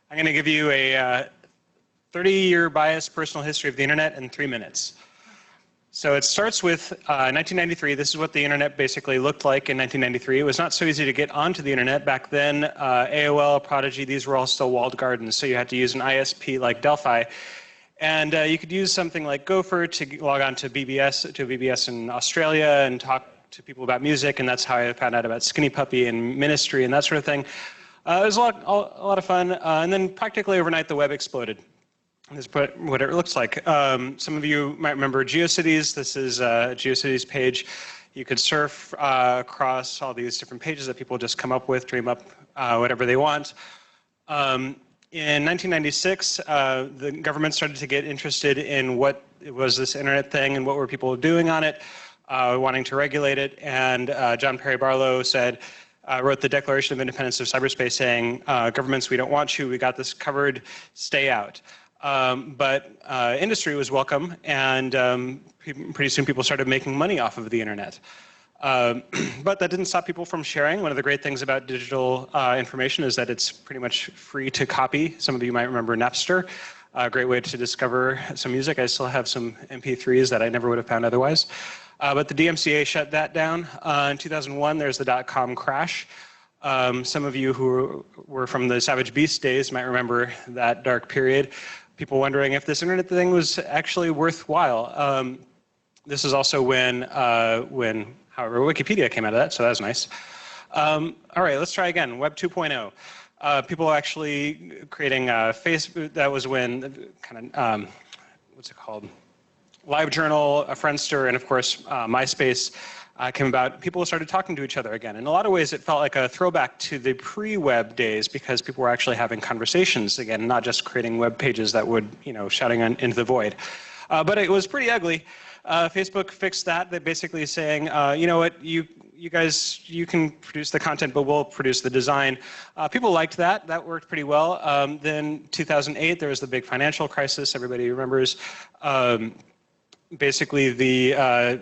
I'm going to give you a 30-year biased personal history of the internet in 3 minutes. So it starts with 1993. This is what the internet basically looked like in 1993. It was not so easy to get onto the internet. Back then, AOL, Prodigy, these were all still walled gardens. So you had to use an ISP like Delphi. And you could use something like Gopher to log on to BBS in Australia and talk to people about music. And that's how I found out about Skinny Puppy and Ministry and that sort of thing. It was a lot of fun. And then practically overnight, the web exploded. This is what it looks like. Some of you might remember GeoCities. This is a GeoCities page. You could surf across all these different pages that people just come up with, dream up whatever they want. In 1996, the government started to get interested in what was this internet thing and what were people doing on it, wanting to regulate it. And John Perry Barlow wrote the Declaration of Independence of Cyberspace saying, governments, we don't want you, we got this covered, stay out. But industry was welcome, and pretty soon people started making money off of the internet. But that didn't stop people from sharing. One of the great things about digital information is that it's pretty much free to copy. Some of you might remember Napster, a great way to discover some music. I still have some MP3s that I never would have found otherwise. But the DMCA shut that down. In 2001, there's the dot-com crash. Some of you who were from the Savage Beast days might remember that dark period. People wondering if this internet thing was actually worthwhile. This is also however, Wikipedia came out of that, so that was nice. All right, let's try again. Web 2.0. People actually creating Facebook. That was when kind of what's it called? LiveJournal, Friendster, and of course MySpace came about. People started talking to each other again. In a lot of ways, it felt like a throwback to the pre-web days because people were actually having conversations again, not just creating web pages that would, shouting into the void. But it was pretty ugly. Facebook fixed that. They're basically saying, you know what, you guys, you can produce the content, but we'll produce the design. People liked that. That worked pretty well. Then 2008, there was the big financial crisis. Everybody remembers. Basically, the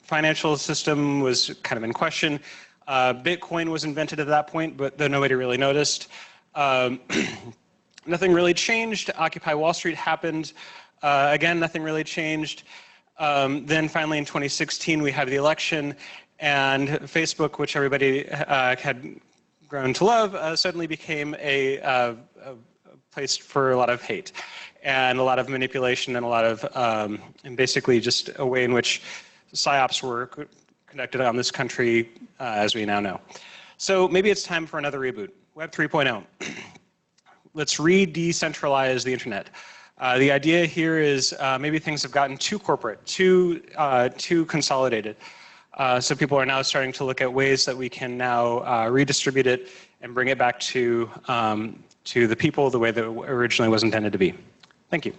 financial system was kind of in question. Bitcoin was invented at that point, but though nobody really noticed. Nothing really changed. Occupy Wall Street happened. Again, nothing really changed. Then finally in 2016, we had the election, and Facebook, which everybody had grown to love, suddenly became a place for a lot of hate and a lot of manipulation and a lot of, and basically just a way in which psyops were conducted on this country, as we now know. So maybe it's time for another reboot. Web 3.0. Let's re-decentralize the internet. The idea here is maybe things have gotten too corporate, too consolidated. So people are now starting to look at ways that we can now redistribute it and bring it back to the people the way that it originally was intended to be. Thank you.